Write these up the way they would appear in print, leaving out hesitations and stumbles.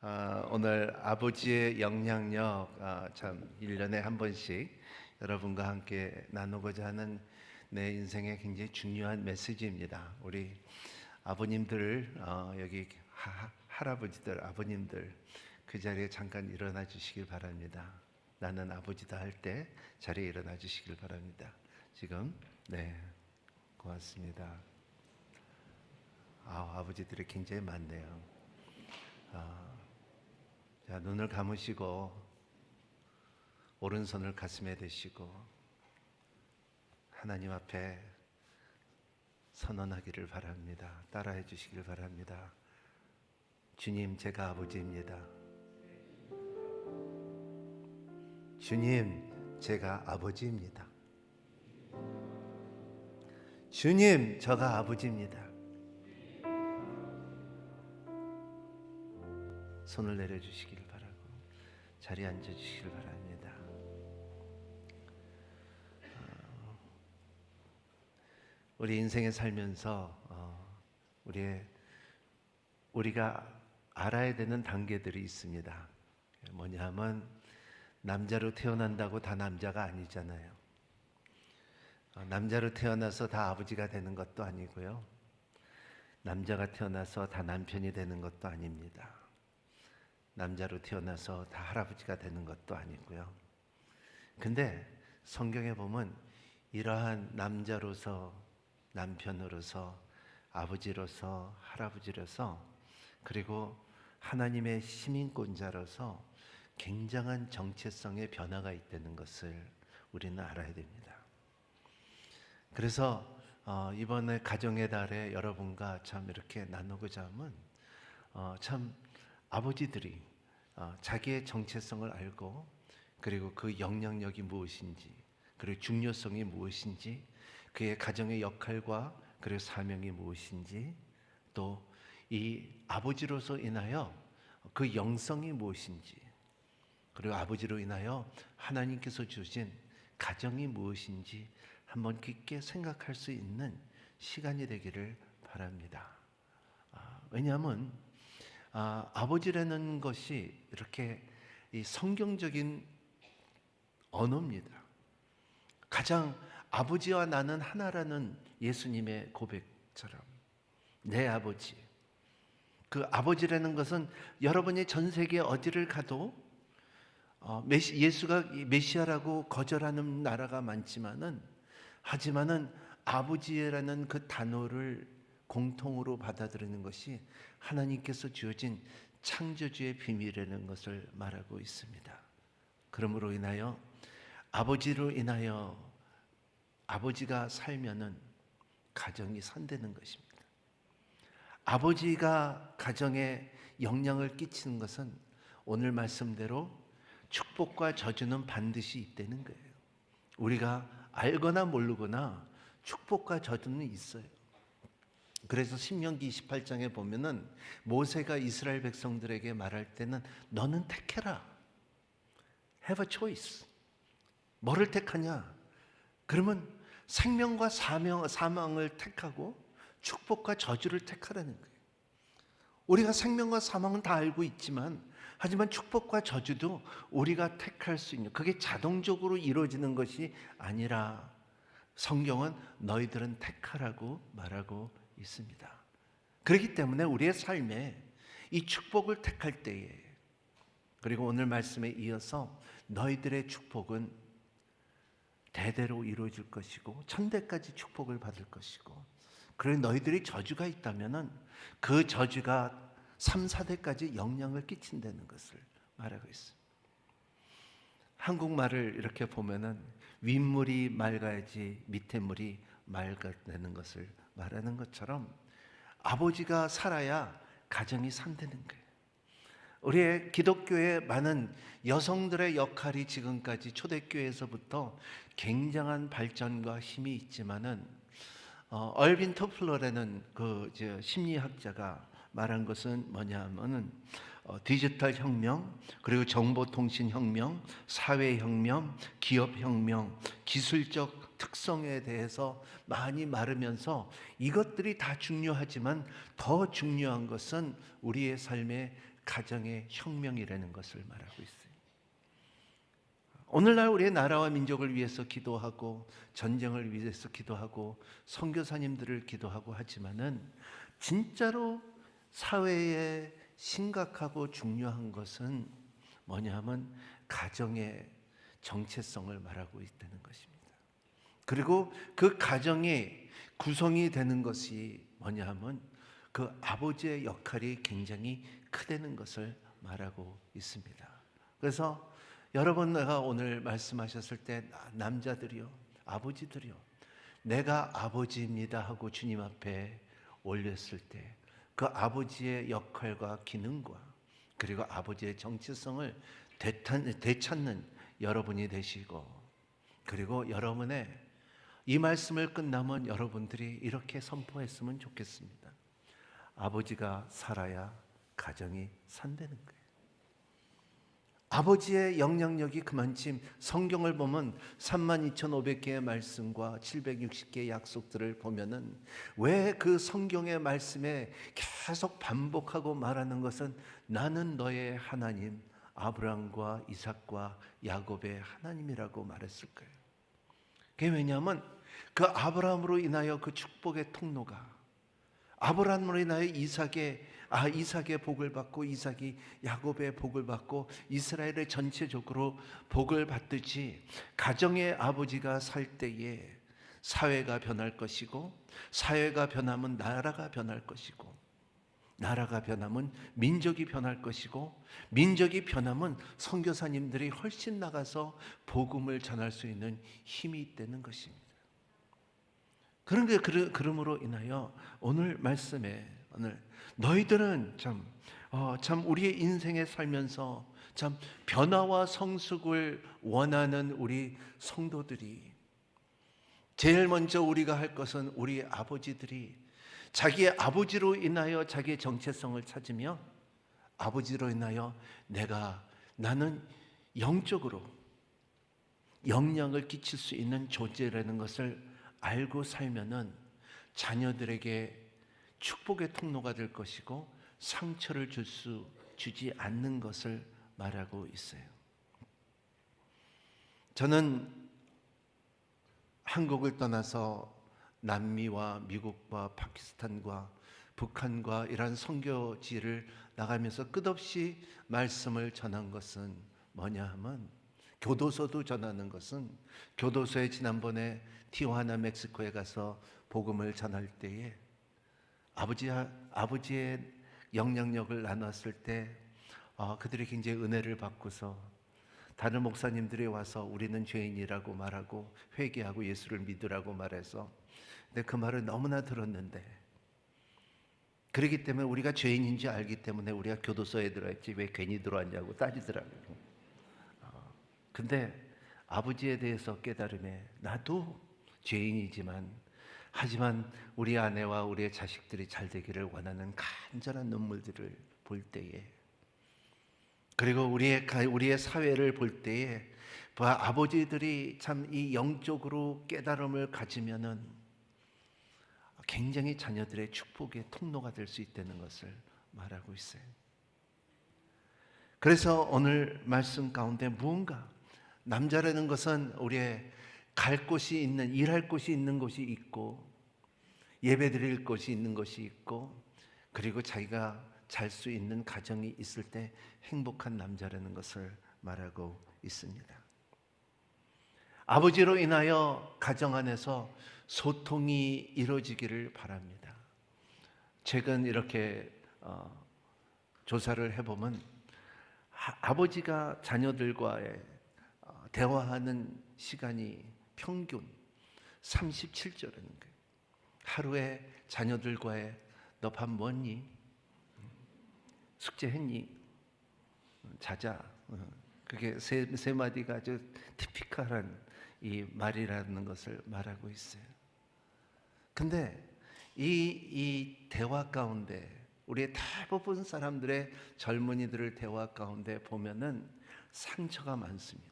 오늘 아버지의 영향력 참 1년에 한 번씩 여러분과 함께 나누고자 하는 내 인생의 굉장히 중요한 메시지입니다. 우리 아버님들 여기 할아버지들 아버님들 그 자리에 잠깐 일어나 주시길 바랍니다. 나는 아버지다 할 때 자리에 일어나 주시길 바랍니다. 지금 네 고맙습니다. 아버지들이 굉장히 많네요. 자, 눈을 감으시고 오른손을 가슴에 대시고 하나님 앞에 선언하기를 바랍니다. 따라해 주시길 바랍니다. 주님, 제가 아버지입니다. 주님, 제가 아버지입니다. 주님, 저가 아버지입니다. 손을 내려주시기를 바라고 자리에 앉아주시기를 바랍니다. 우리 인생에 살면서 우리가 알아야 되는 단계들이 있습니다. 뭐냐면 남자로 태어난다고 다 남자가 아니잖아요. 남자로 태어나서 다 아버지가 되는 것도 아니고요. 남자가 태어나서 다 남편이 되는 것도 아닙니다. 남자로 태어나서 다 할아버지가 되는 것도 아니고요. 근데 성경에 보면 이러한 남자로서, 남편으로서, 아버지로서, 할아버지로서, 그리고 하나님의 시민권자로서 굉장한 정체성의 변화가 있다는 것을 우리는 알아야 됩니다. 그래서 이번에 가정의 달에 여러분과 참 이렇게 나누고자 하면 참 아버지들이 자기의 정체성을 알고, 그리고 그 영향력이 무엇인지, 그리고 중요성이 무엇인지, 그의 가정의 역할과 그리고 사명이 무엇인지, 또 이 아버지로서 인하여 그 영성이 무엇인지, 그리고 아버지로 인하여 하나님께서 주신 가정이 무엇인지 한번 깊게 생각할 수 있는 시간이 되기를 바랍니다. 왜냐하면 아버지라는 것이 이렇게 이 성경적인 언어입니다. 가장 아버지와 나는 하나라는 예수님의 고백처럼 내 아버지, 그 아버지라는 것은 여러분이 전 세계 어디를 가도 예수가 메시아라고 거절하는 나라가 많지만은, 하지만은 아버지라는 그 단어를 공통으로 받아들이는 것이 하나님께서 주어진 창조주의 비밀이라는 것을 말하고 있습니다. 그러므로 인하여 아버지로 인하여 아버지가 살면은 가정이 산다는 것입니다. 아버지가 가정에 영향을 끼치는 것은 오늘 말씀대로 축복과 저주는 반드시 있다는 거예요. 우리가 알거나 모르거나 축복과 저주는 있어요. 그래서 신명기 28장에 보면은 모세가 이스라엘 백성들에게 말할 때는 너는 택해라. Have a choice. 뭐를 택하냐? 그러면 생명과 사망을 택하고 축복과 저주를 택하라는 거예요. 우리가 생명과 사망은 다 알고 있지만, 하지만 축복과 저주도 우리가 택할 수 있는, 그게 자동적으로 이루어지는 것이 아니라 성경은 너희들은 택하라고 말하고 있습니다. 그렇기 때문에 우리의 삶에 이 축복을 택할 때에, 그리고 오늘 말씀에 이어서 너희들의 축복은 대대로 이루어질 것이고 천대까지 축복을 받을 것이고, 그리고 너희들이 저주가 있다면은 그 저주가 3, 4대까지 영향을 끼친다는 것을 말하고 있습니다. 한국말을 이렇게 보면은 윗물이 맑아야지 밑에 물이 맑아내는 것을 말하는 것처럼 아버지가 살아야 가정이 산다는 거예요. 우리의 기독교의 많은 여성들의 역할이 지금까지 초대교회에서부터 굉장한 발전과 힘이 있지만은 얼빈 토플러라는 그 심리학자가 말한 것은 뭐냐면은 디지털 혁명, 그리고 정보통신 혁명, 사회혁명, 기업혁명, 기술적 특성에 대해서 많이 말하면서 이것들이 다 중요하지만 더 중요한 것은 우리의 삶의 가정의 혁명이라는 것을 말하고 있어요. 오늘날 우리의 나라와 민족을 위해서 기도하고 전쟁을 위해서 기도하고 선교사님들을 기도하고 하지만은 진짜로 사회에 심각하고 중요한 것은 뭐냐 하면 가정의 정체성을 말하고 있다는 것입니다. 그리고 그 가정의 구성이 되는 것이 뭐냐 하면 그 아버지의 역할이 굉장히 크다는 것을 말하고 있습니다. 그래서 여러분, 내가 오늘 말씀하셨을 때 남자들이요, 아버지들이요, 내가 아버지입니다 하고 주님 앞에 올렸을 때 그 아버지의 역할과 기능과 그리고 아버지의 정체성을 되찾는 여러분이 되시고, 그리고 여러분의 이 말씀을 끝나면 여러분들이 이렇게 선포했으면 좋겠습니다. 아버지가 살아야 가정이 산다는 거예요. 아버지의 영향력이 그만큼, 성경을 보면 32,500개의 말씀과 760개의 약속들을 보면은 왜 그 성경의 말씀에 계속 반복하고 말하는 것은 나는 너의 하나님, 아브라함과 이삭과 야곱의 하나님이라고 말했을까요? 그게 왜냐하면 그 아브라함으로 인하여 그 축복의 통로가, 아브라함으로 인하여 이삭의 복을 받고 이삭이 야곱의 복을 받고 이스라엘의 전체적으로 복을 받듯이, 가정의 아버지가 살 때에 사회가 변할 것이고, 사회가 변하면 나라가 변할 것이고, 나라가 변하면 민족이 변할 것이고, 민족이 변하면 선교사님들이 훨씬 나가서 복음을 전할 수 있는 힘이 있다는 것입니다. 그러므로 인하여 오늘 말씀에, 너희들은 참 우리의 인생에 살면서 참 변화와 성숙을 원하는 우리 성도들이, 제일 먼저 우리가 할 것은 우리 아버지들이 자기의 아버지로 인하여 자기의 정체성을 찾으며, 아버지로 인하여 나는 영적으로 영향을 끼칠 수 있는 존재라는 것을 알고 살면은 자녀들에게 축복의 통로가 될 것이고, 상처를 주지 않는 것을 말하고 있어요. 저는 한국을 떠나서 남미와 미국과 파키스탄과 북한과 이러한 선교지를 나가면서 끝없이 말씀을 전한 것은 뭐냐 하면, 교도소도 전하는 것은, 교도소에 지난번에 티juana 멕시코에 가서 복음을 전할 때에 아버지의 영향력을 나눴을 때 그들이 굉장히 은혜를 받고서 다른 목사님들이 와서 우리는 죄인이라고 말하고 회개하고 예수를 믿으라고 말해서, 근데 그 말을 너무나 들었는데, 그렇기 때문에 우리가 죄인인지 알기 때문에 우리가 교도소에 들어왔지 왜 괜히 들어왔냐고 따지더라고요. 근데 아버지에 대해서 깨달음에, 나도 죄인이지만 하지만 우리 아내와 우리의 자식들이 잘 되기를 원하는 간절한 눈물들을 볼 때에, 그리고 우리의 사회를 볼 때에 아버지들이 참 이 영적으로 깨달음을 가지면은 굉장히 자녀들의 축복의 통로가 될 수 있다는 것을 말하고 있어요. 그래서 오늘 말씀 가운데 무언가, 남자라는 것은 우리의 갈 곳이 있는, 일할 곳이 있는 곳이 있고, 예배 드릴 곳이 있는 것이 있고, 그리고 자기가 잘 수 있는 가정이 있을 때 행복한 남자라는 것을 말하고 있습니다. 아버지로 인하여 가정 안에서 소통이 이루어지기를 바랍니다. 최근 이렇게 조사를 해보면 아버지가 자녀들과의 대화하는 시간이 평균 37조라는 거예요. 하루에 자녀들과의 너 밥 먹니? 숙제했니? 자자. 그게 세 마디가 아주 티피컬한 이 말이라는 것을 말하고 있어요. 근데 이 대화 가운데, 우리의 대부분 사람들의 젊은이들의 대화 가운데 보면은 상처가 많습니다.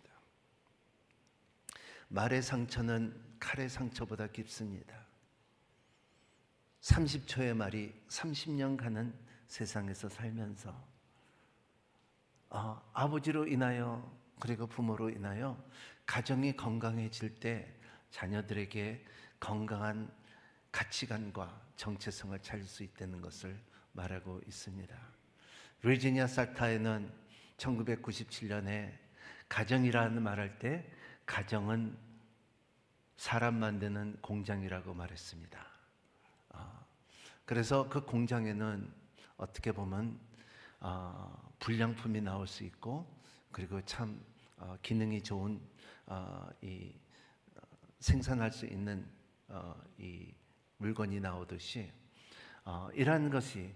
말의 상처는 칼의 상처보다 깊습니다. 30초의 말이 30년 가는 세상에서 살면서 아버지로 인하여 그리고 부모로 인하여 가정이 건강해질 때 자녀들에게 건강한 가치관과 정체성을 찾을 수 있다는 것을 말하고 있습니다. 버지니아 살타에는 1997년에 가정이라는 말할 때 가정은 사람 만드는 공장이라고 말했습니다. 그래서 그 공장에는 어떻게 보면 불량품이 나올 수 있고 그리고 참 기능이 좋은 이 생산할 수 있는 이 물건이 나오듯이 이러한 것이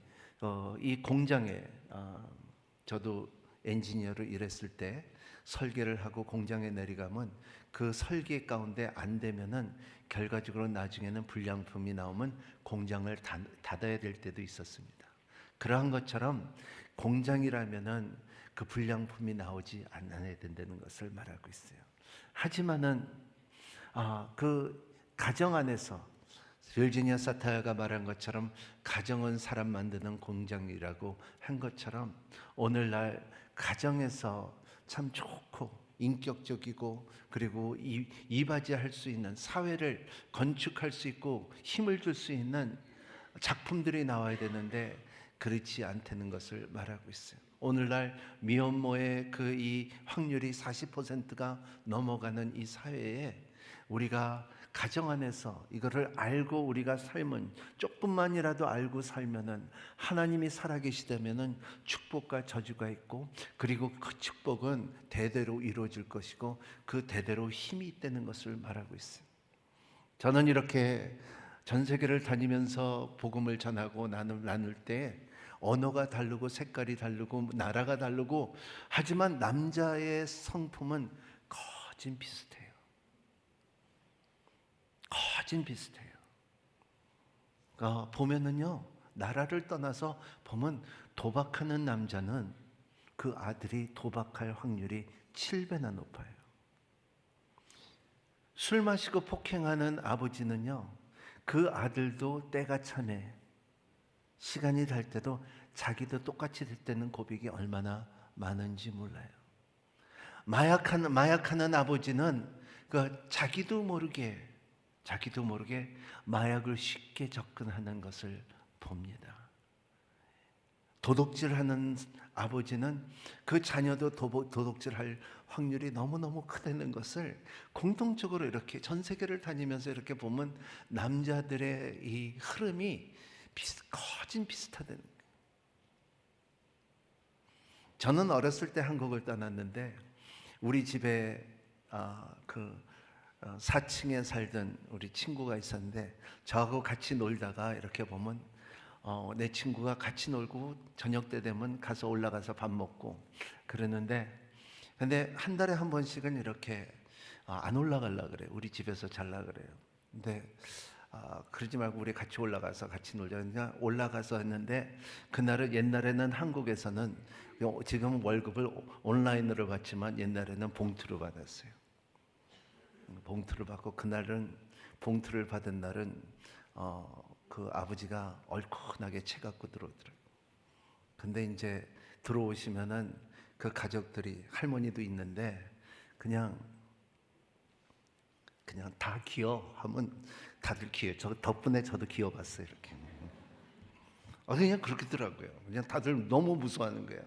이 공장에 저도 엔지니어로 일했을 때 설계를 하고 공장에 내려가면 그 설계 가운데 안 되면은 결과적으로 나중에는 불량품이 나오면 공장을 닫아야 될 때도 있었습니다. 그러한 것처럼 공장이라면은 그 불량품이 나오지 않아야 된다는 것을 말하고 있어요. 하지만은 그 가정 안에서 버지니아 사타야가 말한 것처럼 가정은 사람 만드는 공장이라고 한 것처럼 오늘날 가정에서 참 좋고 인격적이고 그리고 이바지할 수 있는 사회를 건축할 수 있고 힘을 줄 수 있는 작품들이 나와야 되는데 그렇지 않다는 것을 말하고 있어요. 오늘날 미혼모의 그 이 확률이 40%가 넘어가는 이 사회에 우리가 가정 안에서 이거를 알고 우리가 살면 조금만이라도 알고 살면은 하나님이 살아계시다면은 축복과 저주가 있고 그리고 그 축복은 대대로 이루어질 것이고 그 대대로 힘이 있다는 것을 말하고 있어요. 저는 이렇게 전 세계를 다니면서 복음을 전하고 나눌 때 언어가 다르고 색깔이 다르고 나라가 다르고 하지만 남자의 성품은 거진 비슷해요. 거진 비슷해요. 보면은요, 나라를 떠나서 보면 도박하는 남자는 그 아들이 도박할 확률이 7배나 높아요. 술 마시고 폭행하는 아버지는요, 그 아들도 때가 참에 시간이 될 때도 자기도 똑같이 될 때는 고백이 얼마나 많은지 몰라요. 마약하는 아버지는 그 자기도 모르게 마약을 쉽게 접근하는 것을 봅니다. 도둑질하는 아버지는 그 자녀도 도둑질할 확률이 너무너무 크다는 것을 공통적으로 이렇게 전 세계를 다니면서 이렇게 보면 남자들의 이 흐름이 거진 비슷하다는 거예요. 저는 어렸을 때 한국을 떠났는데 우리 집에 그 4층에 살던 우리 친구가 있었는데 저하고 같이 놀다가 이렇게 보면 내 친구가 같이 놀고 저녁 때 되면 가서 올라가서 밥 먹고 그러는데 근데 한 달에 한 번씩은 이렇게 안 올라가려 그래요. 우리 집에서 잘라 그래요. 근데 그러지 말고 우리 같이 올라가서 같이 놀자. 그냥 올라가서 했는데 그날은 옛날에는 한국에서는 지금 월급을 온라인으로 받지만 옛날에는 봉투로 받았어요. 봉투를 받고 그날은 봉투를 받은 날은 그 아버지가 얼큰하게 채 갖고 들어오더라고요. 근데 이제 들어오시면은 그 가족들이 할머니도 있는데 그냥 다 기어 하면 다들 기어. 저 덕분에 저도 기어봤어요 이렇게. 그냥 그렇게더라고요. 그냥 다들 너무 무서워하는 거예요.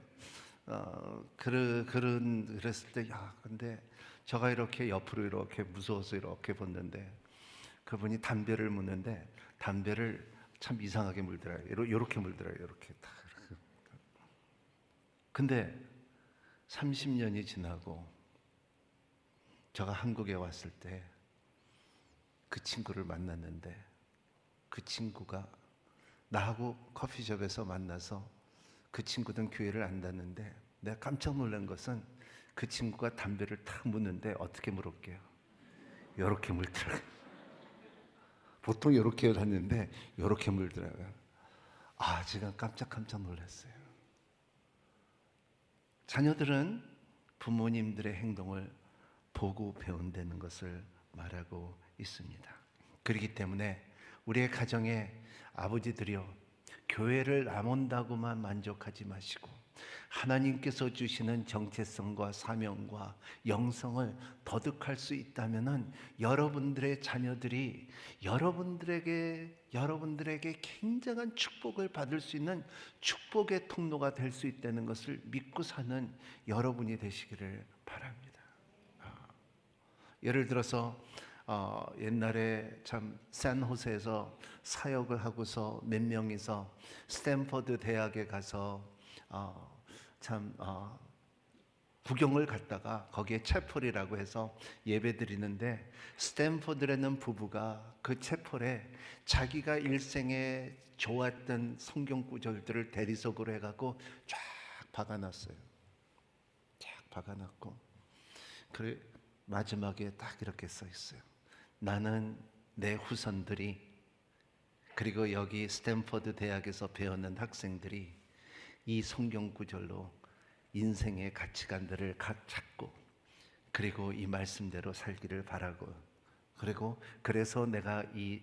그랬을 때 근데 제가 이렇게 옆으로 이렇게 무서워서 이렇게 봤는데 그분이 담배를 묻는데 담배를 참 이상하게 물더라고요. 이렇게 물더라고요. 이렇게 딱. 근데 30년이 지나고 제가 한국에 왔을 때 그 친구를 만났는데 그 친구가 나하고 커피숍에서 만나서 그 친구는 교회를 안 다녔는데 내가 깜짝 놀란 것은 그 친구가 담배를 탁 묻는데 어떻게 물을게요? 이렇게 물더라고요. 보통 이렇게 하는데 이렇게 물더라고요. 제가 깜짝 놀랐어요. 자녀들은 부모님들의 행동을 보고 배운다는 것을 말하고 있습니다. 그렇기 때문에 우리의 가정에 아버지들이요 교회를 안 온다고만 만족하지 마시고 하나님께서 주시는 정체성과 사명과 영성을 거듭할 수 있다면은 여러분들의 자녀들이 여러분들에게 굉장한 축복을 받을 수 있는 축복의 통로가 될 수 있다는 것을 믿고 사는 여러분이 되시기를 바랍니다. 예를 들어서 옛날에 참 샌호세에서 사역을 하고서 몇 명이서 스탠퍼드 대학에 가서 구경을 갔다가 거기에 채플이라고 해서 예배 드리는데, 스탠퍼드라는 부부가 그 채플에 자기가 일생에 좋았던 성경 구절들을 대리석으로 해갖고 쫙 박아놨어요. 쫙 박아놨고 그 마지막에 딱 이렇게 써 있어요. 나는 내 후손들이, 그리고 여기 스탠퍼드 대학에서 배우는 학생들이 이 성경 구절로 인생의 가치관들을 찾고, 그리고 이 말씀대로 살기를 바라고, 그리고 그래서 내가 이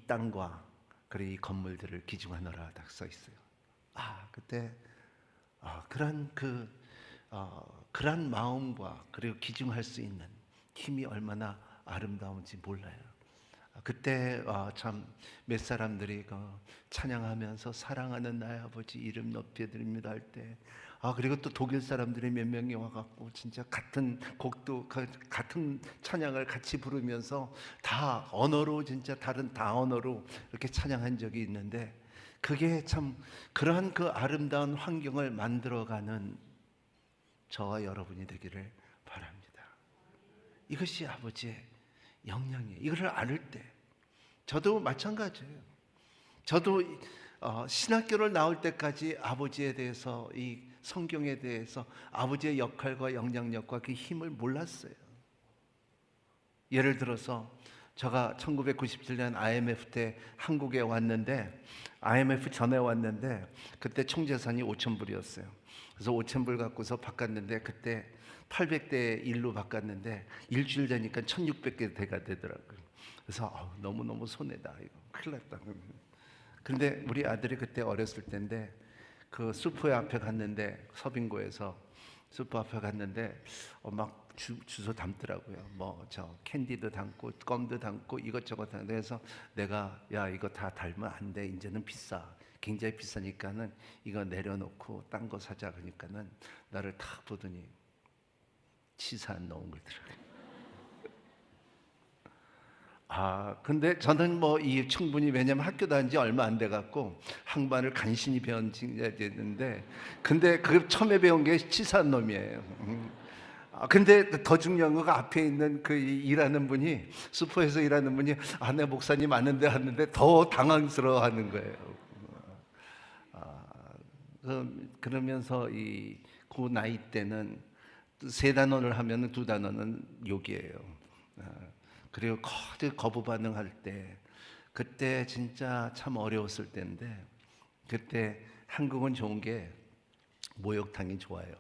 땅과 그리고 이 건물들을 기증하노라 딱 써 있어요. 그때 그런 마음과 그리고 기증할 수 있는 힘이 얼마나 아름다운지 몰라요. 그때 참 몇 사람들이 찬양하면서 사랑하는 나의 아버지 이름 높여드립니다 할 때, 그리고 또 독일 사람들이 몇 명이 와갖고 진짜 같은 곡도 같은 찬양을 같이 부르면서 다 언어로, 진짜 다른 다 언어로 이렇게 찬양한 적이 있는데, 그게 참 그러한 그 아름다운 환경을 만들어가는 저와 여러분이 되기를 바랍니다. 이것이 아버지의 영향이에요. 이걸 알을 때 저도 마찬가지예요. 저도 신학교를 나올 때까지 아버지에 대해서, 이 성경에 대해서 아버지의 역할과 영향력과 그 힘을 몰랐어요. 예를 들어서 제가 1997년 IMF 때 한국에 왔는데, IMF 전에 왔는데 그때 총재산이 5,000불이었어요. 그래서 5,000불 갖고서 바꿨는데, 그때 800대 1로 바꿨는데 일주일 되니까 1,600개 대가 되더라고요. 그래서 너무너무 손해다, 이거 큰일 났다. 근데 우리 아들이 그때 어렸을 때인데 그 슈퍼 앞에 갔는데, 서빙고에서 슈퍼 앞에 갔는데 막 주소 담더라고요. 뭐 저 캔디도 담고 껌도 담고 이것저것 담고. 그래서 내가 야, 이거 다 달면 안 돼, 이제는 비싸, 굉장히 비싸니까는 이거 내려놓고 딴 거 사자. 그러니까는 나를 탁 보더니 치사한 놈을 더라고요. 근데 저는 이 충분히, 왜냐면 학교 다닌 지 얼마 안 돼 갖고 항반을 간신히 배운 지가 됐는데, 근데 그 처음에 배운 게 치사한 놈이에요. 근데 더 중요한 거, 앞에 있는 그 일하는 분이, 슈퍼에서 일하는 분이 내 목사님 아는데 하는데 더 당황스러워하는 거예요. 그러면서 그 나이 때는 세 단원을 하면 두 단원은 욕이에요. 그리고 거부 반응할 때, 그때 진짜 참 어려웠을 때인데, 그때 한국은 좋은 게 목욕탕이 좋아요.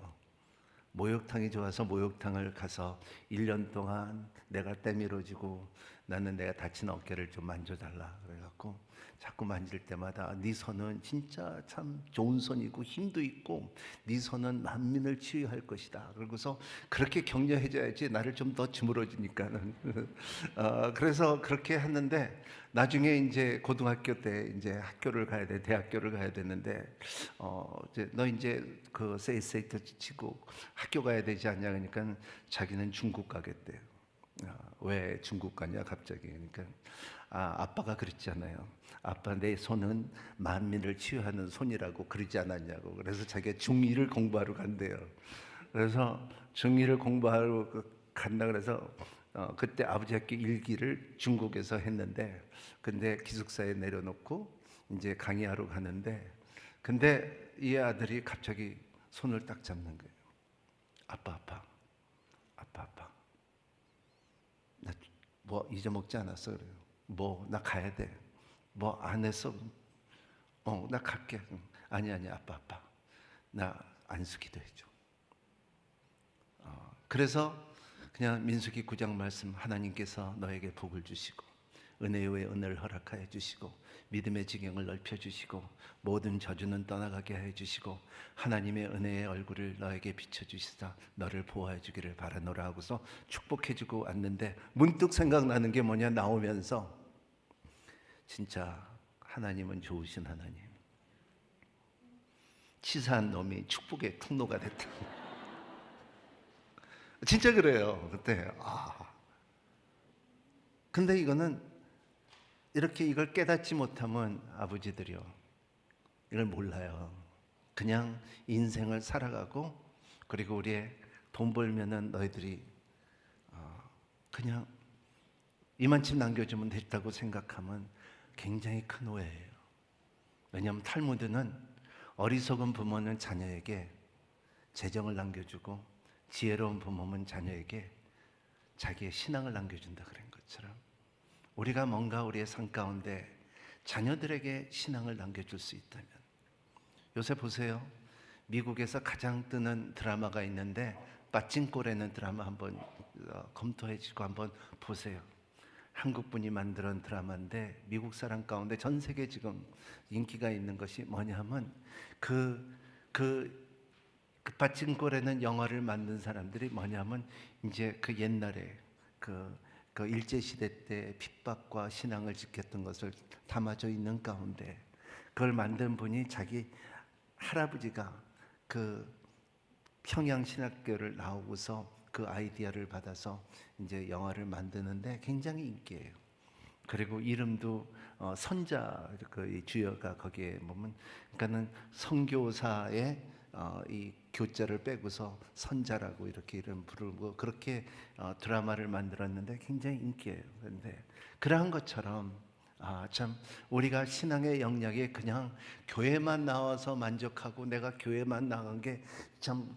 목욕탕이 좋아서 목욕탕을 가서 1년 동안 내가 때밀어지고, 나는 내가 다친 어깨를 좀 만져달라 그래갖고 자꾸 만질 때마다 네 손은 진짜 참 좋은 손이고 힘도 있고 네 손은 만민을 치유할 것이다. 그러고서 그렇게 격려해줘야지 나를 좀 더 주물어주니까는. 그래서 그렇게 했는데, 나중에 이제 고등학교 때 이제 학교를 가야 돼, 대학교를 가야 되는데, 이제 너 이제 그 세이세이터 치고 학교 가야 되지 않냐, 그러니까 자기는 중국 가겠대요. 왜 중국 가냐 갑자기. 그러니까 아빠가 그랬잖아요. 아빠, 내 손은 만민을 치유하는 손이라고 그러지 않았냐고. 그래서 자기가 중2를 공부하러 간대요. 그래서 중2를 공부하러 간다 그래서 그때 아버지 학교 1기를 중국에서 했는데, 근데 기숙사에 내려놓고 이제 강의하러 가는데, 근데 이 아들이 갑자기 손을 딱 잡는 거예요. 아빠 나 뭐 잊어먹지 않았어? 그래요. 뭐 나 가야 돼. 뭐 안 했어? 나 갈게. 아니 아빠 나 안수기도 해줘. 그래서 그냥 민수기 9장 말씀, 하나님께서 너에게 복을 주시고 은혜 위에 은혜를 허락하여 주시고 믿음의 지경을 넓혀주시고 모든 저주는 떠나가게 해주시고 하나님의 은혜의 얼굴을 너에게 비춰주시다 너를 보호해 주기를 바라노라 하고서 축복해주고 왔는데 문득 생각나는 게 뭐냐, 나오면서 진짜 하나님은 좋으신 하나님, 치사한 놈이 축복의 통로가 됐다. 진짜 그래요. 그때 근데 이거는 이렇게 이걸 깨닫지 못하면 아버지들이요, 이걸 몰라요. 그냥 인생을 살아가고, 그리고 우리의 돈 벌면은 너희들이 그냥 이만큼 남겨주면 됐다고 생각하면 굉장히 큰 오해예요. 왜냐하면 탈무드는 어리석은 부모는 자녀에게 재정을 남겨주고 지혜로운 부모는 자녀에게 자기의 신앙을 남겨준다 그런 것처럼 우리가 뭔가 우리의 삶 가운데 자녀들에게 신앙을 남겨줄 수 있다면, 요새 보세요. 미국에서 가장 뜨는 드라마가 있는데 빠찡꼴이라는 드라마 한번 검토해주고 한번 보세요. 한국분이 만든 드라마인데 미국 사람 가운데 전 세계 지금 인기가 있는 것이 뭐냐면 그 빠찡꼴이라는 영화를 만든 사람들이 뭐냐면 이제 그 옛날에 그 일제시대 때 핍박과 신앙을 지켰던 것을 담아져 있는 가운데 그걸 만든 분이 자기 할아버지가 그 평양신학교를 나오고서 그 아이디어를 받아서 이제 영화를 만드는데 굉장히 인기예요. 그리고 이름도 선자, 그 주여가 거기에 보면, 그러니까는 선교사의 이 교자를 빼고서 선자라고 이렇게 이름 부르고 그렇게 드라마를 만들었는데 굉장히 인기예요. 그런데 그러한 것처럼 참 우리가 신앙의 영역에 그냥 교회만 나와서 만족하고 내가 교회만 나간 게 참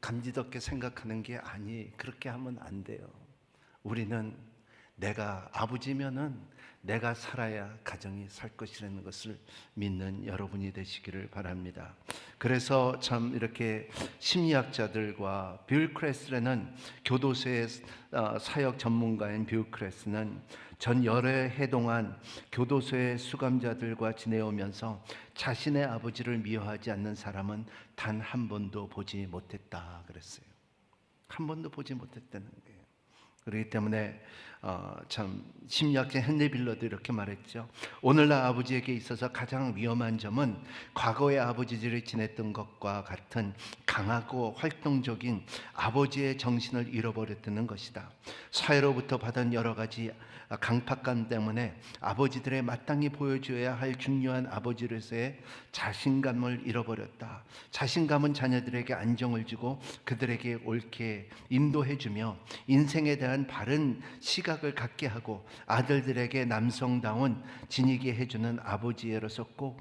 감지덕게 생각하는 게 아니, 그렇게 하면 안 돼요. 우리는 내가 아버지면은 내가 살아야 가정이 살 것이라는 것을 믿는 여러분이 되시기를 바랍니다. 그래서 참 이렇게 심리학자들과 빌 크레스라는 교도소의 사역 전문가인 빌 크레스는 전 여러 해 동안 교도소의 수감자들과 지내오면서 자신의 아버지를 미워하지 않는 사람은 단 한 번도 보지 못했다 그랬어요. 한 번도 보지 못했다는 거예요. 그렇기 때문에 참 심리학자 헨리 빌러도 이렇게 말했죠. 오늘날 아버지에게 있어서 가장 위험한 점은 과거의 아버지들이 지냈던 것과 같은 강하고 활동적인 아버지의 정신을 잃어버렸다는 것이다. 사회로부터 받은 여러 가지 강팍감 때문에 아버지들의 마땅히 보여줘야 할 중요한 아버지로서의 자신감을 잃어버렸다. 자신감은 자녀들에게 안정을 주고 그들에게 옳게 인도해주며 인생에 대한 바른 시각을 갖게 하고 아들들에게 남성다운 지니게 해주는 아버지로서 꼭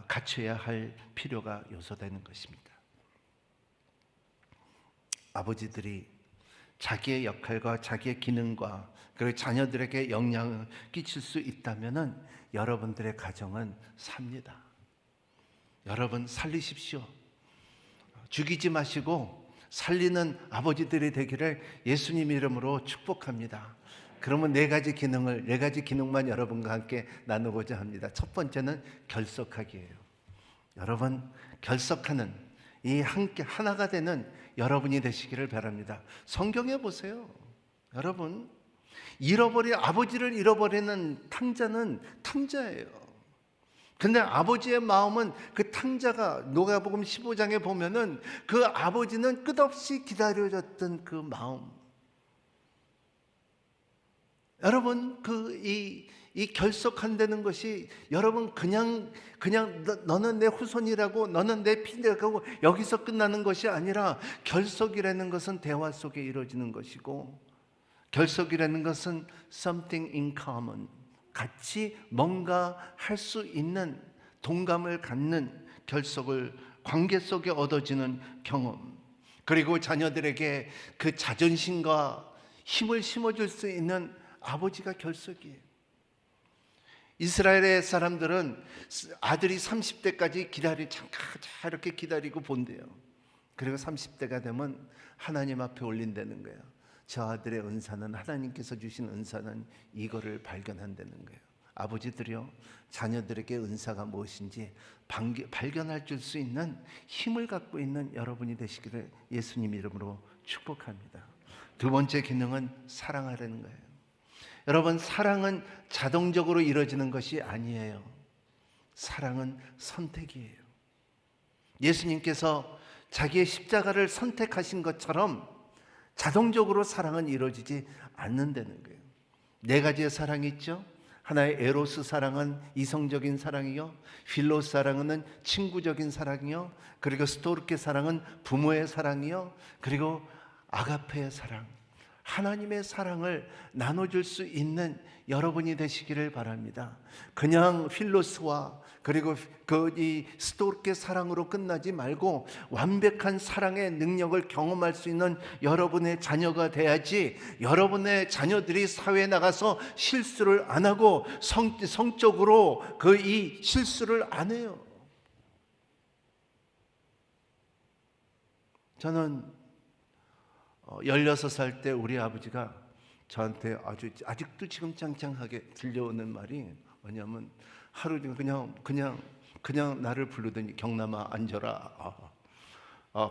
갖춰야 할 필요가 요소되는 것입니다. 아버지들이 자기의 역할과 자기의 기능과 그리고 자녀들에게 영향을 끼칠 수 있다면은 여러분들의 가정은 삽니다. 여러분 살리십시오. 죽이지 마시고 살리는 아버지들이 되기를 예수님 이름으로 축복합니다. 그러면 네 가지 기능만 여러분과 함께 나누고자 합니다. 첫 번째는 결석하기예요. 여러분 결석하는 이 함께 하나가 되는 여러분이 되시기를 바랍니다. 성경에 보세요. 여러분 아버지를 잃어버리는 탕자는 탕자예요. 근데 아버지의 마음은 그 탕자가 누가복음 15장에 보면은 그 아버지는 끝없이 기다려졌던 그 마음. 여러분 이 결석한다는 것이 여러분 그냥 너는 내 후손이라고 너는 내 피라고 여기서 끝나는 것이 아니라 결석이라는 것은 대화 속에 이루어지는 것이고 결석이라는 것은 something in common, 같이 뭔가 할 수 있는 동감을 갖는 결석을 관계 속에 얻어지는 경험, 그리고 자녀들에게 그 자존심과 힘을 심어줄 수 있는 아버지가 결석이에요. 이스라엘의 사람들은 아들이 30대까지 이렇게 기다리고 본대요. 그리고 30대가 되면 하나님 앞에 올린다는 거예요. 저 아들의 은사는, 하나님께서 주신 은사는 이거를 발견한다는 거예요. 아버지들이요, 자녀들에게 은사가 무엇인지 발견할 수 있는 힘을 갖고 있는 여러분이 되시기를 예수님 이름으로 축복합니다. 두 번째 기능은 사랑하라는 거예요. 여러분, 사랑은 자동적으로 이루어지는 것이 아니에요. 사랑은 선택이에요. 예수님께서 자기의 십자가를 선택하신 것처럼 자동적으로 사랑은 이루어지지 않는다는 거예요. 네 가지의 사랑이 있죠. 하나의 에로스 사랑은 이성적인 사랑이요, 필로스 사랑은 친구적인 사랑이요, 그리고 스토르케 사랑은 부모의 사랑이요, 그리고 아가페의 사랑, 하나님의 사랑을 나눠줄 수 있는 여러분이 되시기를 바랍니다. 그냥 필로스와 그리고 이 스토르케 사랑으로 끝나지 말고 완벽한 사랑의 능력을 경험할 수 있는 여러분의 자녀가 돼야지, 여러분의 자녀들이 사회에 나가서 실수를 안 하고 성적으로 이 실수를 안 해요. 저는 16살 때 우리 아버지가 저한테 아직도 지금 짱짱하게 들려오는 말이 뭐냐면, 하루 종일 그냥 나를 부르더니 경남아 앉아라.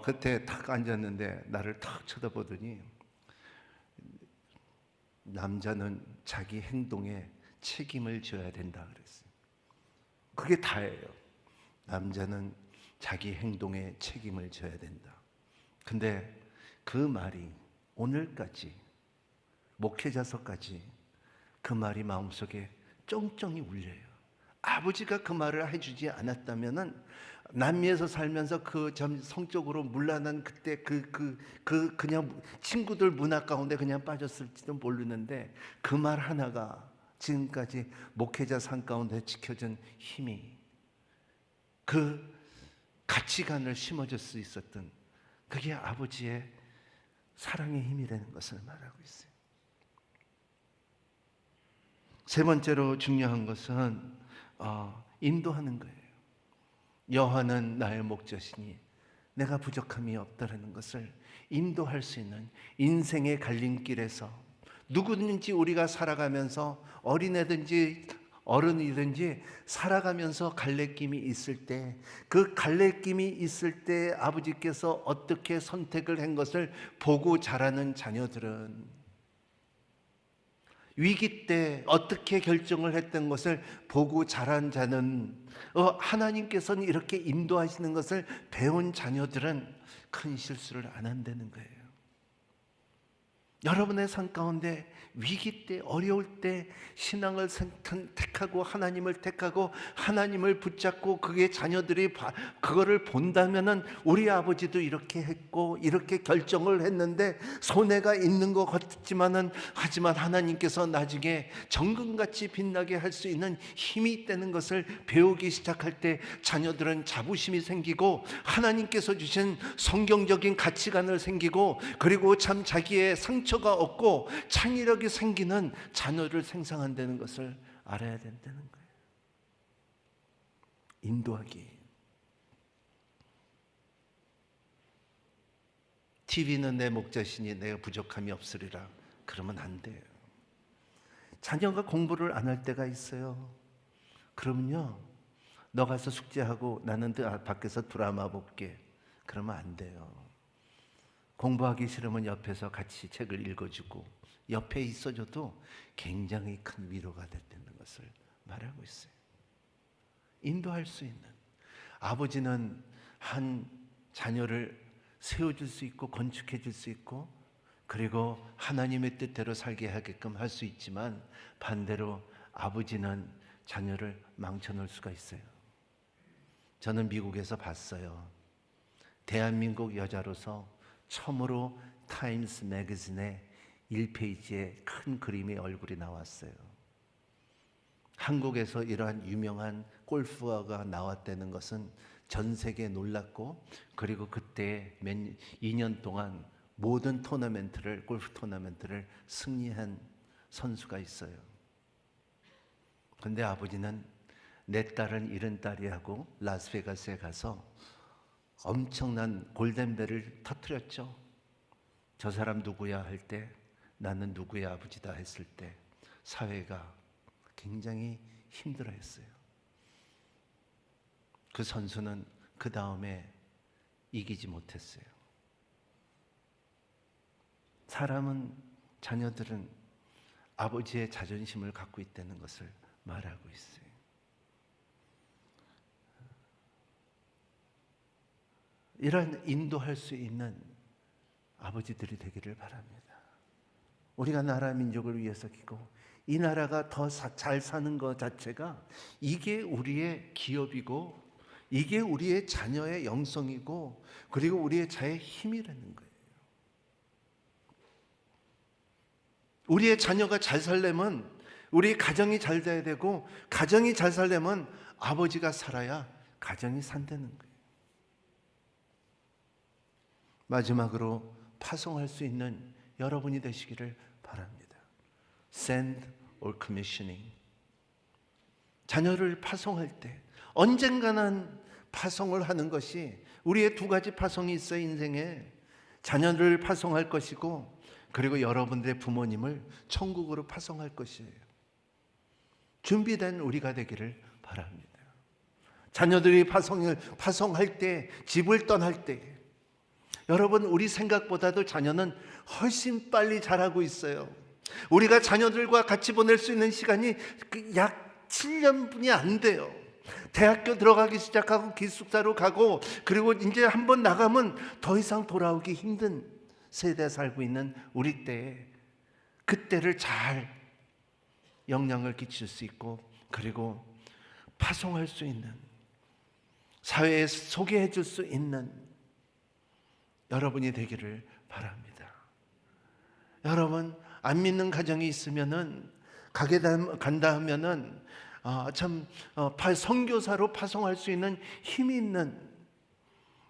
그때 탁 앉았는데 나를 탁 쳐다보더니, 남자는 자기 행동에 책임을 져야 된다 그랬어요. 그게 다예요. 남자는 자기 행동에 책임을 져야 된다. 근데 그 말이 오늘까지, 목회자서까지 그 말이 마음속에 쫑쫑이 울려요. 아버지가 그 말을 해주지 않았다면은 남미에서 살면서 성적으로 문란한 그때 그냥 친구들 문화 가운데 그냥 빠졌을지도 모르는데, 그 말 하나가 지금까지 목회자 상 가운데 지켜준 힘이, 그 가치관을 심어줄 수 있었던, 그게 아버지의 사랑의 힘이라는 것을 말하고 있어요. 세 번째로 중요한 것은 인도하는 거예요. 여호와는 나의 목자시니 내가 부족함이 없다라는 것을 인도할 수 있는, 인생의 갈림길에서 누구든지 우리가 살아가면서, 어린애든지 어른이든지 살아가면서 갈래낌이 있을 때, 그 갈래낌이 있을 때 아버지께서 어떻게 선택을 한 것을 보고 자라는 자녀들은, 위기 때 어떻게 결정을 했던 것을 보고 자란 자는, 하나님께서는 이렇게 인도하시는 것을 배운 자녀들은 큰 실수를 안 한다는 거예요. 여러분의 삶 가운데 위기 때, 어려울 때 신앙을 택하고 하나님을 택하고 하나님을 붙잡고 그게 자녀들이 그거를 본다면은, 우리 아버지도 이렇게 했고 이렇게 결정을 했는데 손해가 있는 것 같지만은, 하지만 하나님께서 나중에 정금같이 빛나게 할 수 있는 힘이 있다는 것을 배우기 시작할 때 자녀들은 자부심이 생기고, 하나님께서 주신 성경적인 가치관을 생기고, 그리고 참 자기의 상처가 없고 창의력이 생기는 자녀를 생성한다는 것을 알아야 된다는 거예요. 인도하기. TV는 내 목자시니 내가 부족함이 없으리라 그러면 안 돼요. 자녀가 공부를 안 할 때가 있어요. 그러면요, 너 가서 숙제하고 나는 밖에서 드라마 볼게 그러면 안 돼요. 공부하기 싫으면 옆에서 같이 책을 읽어주고 옆에 있어줘도 굉장히 큰 위로가 됐다는 것을 말하고 있어요. 인도할 수 있는, 아버지는 한 자녀를 세워줄 수 있고 건축해 줄 수 있고, 그리고 하나님의 뜻대로 살게 하게끔 할 수 있지만, 반대로 아버지는 자녀를 망쳐놓을 수가 있어요. 저는 미국에서 봤어요. 대한민국 여자로서 처음으로 타임스 매거진의 1페이지에 큰 그림의 얼굴이 나왔어요. 한국에서 이러한 유명한 골프화가 나왔다는 것은 전 세계에 놀랐고, 그리고 그때 2년 동안 모든 골프 토너멘트를 승리한 선수가 있어요. 그런데 아버지는 내 딸은 이런 딸이 하고 라스베가스에 가서 엄청난 골든벨을 터뜨렸죠. 저 사람 누구야 할 때 나는 누구의 아버지다 했을 때 사회가 굉장히 힘들어했어요. 그 선수는 그 다음에 이기지 못했어요. 자녀들은 아버지의 자존심을 갖고 있다는 것을 말하고 있어요. 이런 인도할 수 있는 아버지들이 되기를 바랍니다. 우리가 나라 민족을 위해서 기고 이 나라가 더 잘 사는 것 자체가 이게 우리의 기업이고 이게 우리의 자녀의 영성이고 그리고 우리의 자의 힘이라는 거예요. 우리의 자녀가 잘 살려면 우리 가정이 잘 돼야 되고 가정이 잘 살려면 아버지가 살아야 가정이 산다는 거예요. 마지막으로 파송할 수 있는 여러분이 되시기를 바랍니다. Send or commissioning. 자녀를 파송할 때 언젠가는 파송을 하는 것이 우리의 두 가지 파송이 있어요. 인생에 자녀를 파송할 것이고 그리고 여러분들의 부모님을 천국으로 파송할 것이에요. 준비된 우리가 되기를 바랍니다. 자녀들이 파송할 때 집을 떠날 때 여러분 우리 생각보다도 자녀는 훨씬 빨리 자라고 있어요. 우리가 자녀들과 같이 보낼 수 있는 시간이 약 7년분이 안 돼요. 대학교 들어가기 시작하고 기숙사로 가고 그리고 이제 한번 나가면 더 이상 돌아오기 힘든 세대에 살고 있는 우리 때에 그때를 잘 영향을 끼칠 수 있고 그리고 파송할 수 있는 사회에 소개해 줄 수 있는 여러분이 되기를 바랍니다. 여러분 안 믿는 가정이 있으면은 간다 하면은 선교사로 파송할 수 있는 힘이 있는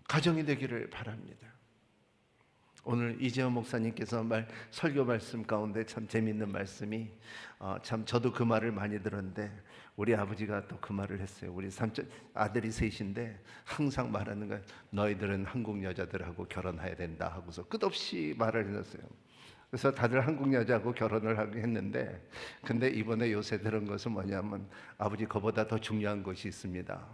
가정이 되기를 바랍니다. 오늘 이재원 목사님께서 설교 말씀 가운데 참 재미있는 말씀이 참 저도 그 말을 많이 들었는데 우리 아버지가 또 그 말을 했어요. 우리 아들이 셋인데 항상 말하는 건 너희들은 한국 여자들하고 결혼해야 된다 하고서 끝없이 말을 해놨어요. 그래서 다들 한국 여자하고 결혼을 하게 했는데 근데 이번에 요새 들은 것은 뭐냐면 아버지 그보다 더 중요한 것이 있습니다.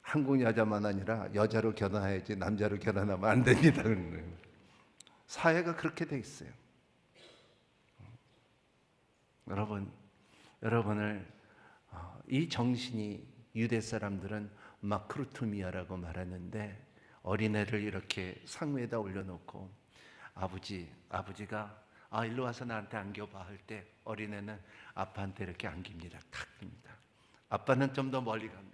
한국 여자만 아니라 여자로 결혼해야지 남자로 결혼하면 안 됩니다. 사회가 그렇게 돼 있어요. 여러분을 이 정신이 유대 사람들은 마크루투미아라고 말하는데 어린애를 이렇게 상위에다 올려놓고 아버지가 일로 와서 나한테 안겨봐 할 때 어린애는 아빠한테 이렇게 안깁니다. 탁 깁니다. 아빠는 좀 더 멀리 갑니다.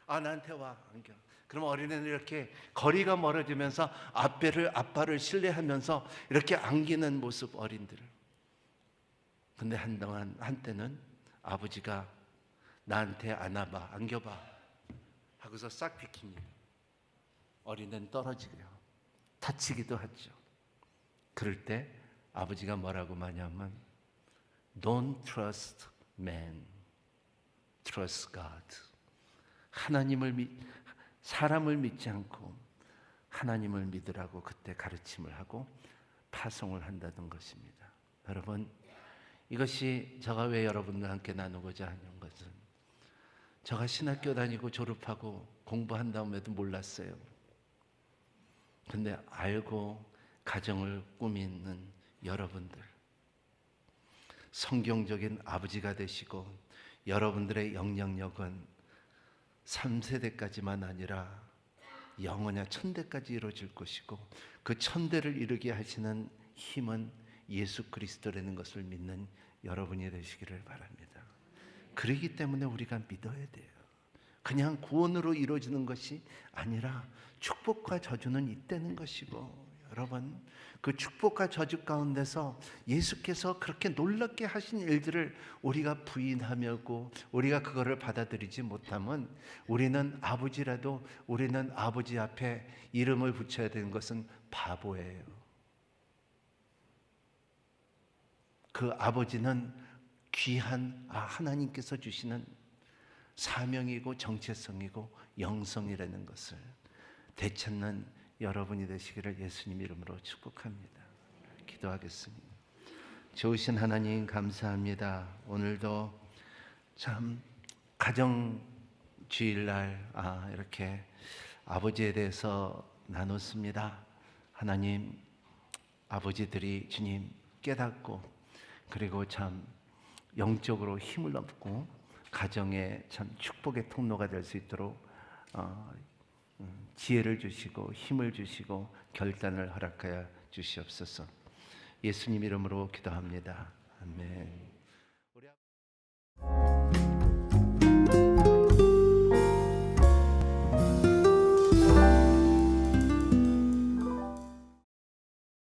나한테 와 안겨. 그럼 어린애는 이렇게 거리가 멀어지면서 아빠를 신뢰하면서 이렇게 안기는 모습 어린들. 근데 한때는 아버지가 나한테 안아봐 안겨봐 하고서 싹 비킵니다. 어린애는 떨어지고요. 다치기도 하죠. 그럴 때 아버지가 뭐라고 말하냐면 Don't trust man, trust God. 사람을 믿지 않고 하나님을 믿으라고 그때 가르침을 하고 파송을 한다는 것입니다. 여러분 이것이 제가 왜 여러분과 함께 나누고자 하는 것은 제가 신학교 다니고 졸업하고 공부한 다음에도 몰랐어요. 근데 알고 가정을 꾸미는 여러분들 성경적인 아버지가 되시고 여러분들의 영향력은 3세대까지만 아니라 영원히 천대까지 이루어질 것이고 그 천대를 이루게 하시는 힘은 예수 그리스도라는 것을 믿는 여러분이 되시기를 바랍니다. 그렇기 때문에 우리가 믿어야 돼요. 그냥 구원으로 이루어지는 것이 아니라 축복과 저주는 있다는 것이고 여러분 그 축복과 저주 가운데서 예수께서 그렇게 놀랍게 하신 일들을 우리가 부인하며고 우리가 그거를 받아들이지 못하면 우리는 아버지 앞에 이름을 붙여야 되는 것은 바보예요. 그 아버지는 귀한 하나님께서 주시는 사명이고 정체성이고 영성이라는 것을 되찾는 여러분이 되시기를 예수님 이름으로 축복합니다. 기도하겠습니다. 좋으신 하나님 감사합니다. 오늘도 참 가정 주일날 이렇게 아버지에 대해서 나눴습니다. 하나님, 아버지들이 주님 깨닫고 그리고 참 영적으로 힘을 얻고 가정에 참 축복의 통로가 될 수 있도록 지혜를 주시고 힘을 주시고 결단을 허락하여 주시옵소서. 예수님 이름으로 기도합니다. 아멘.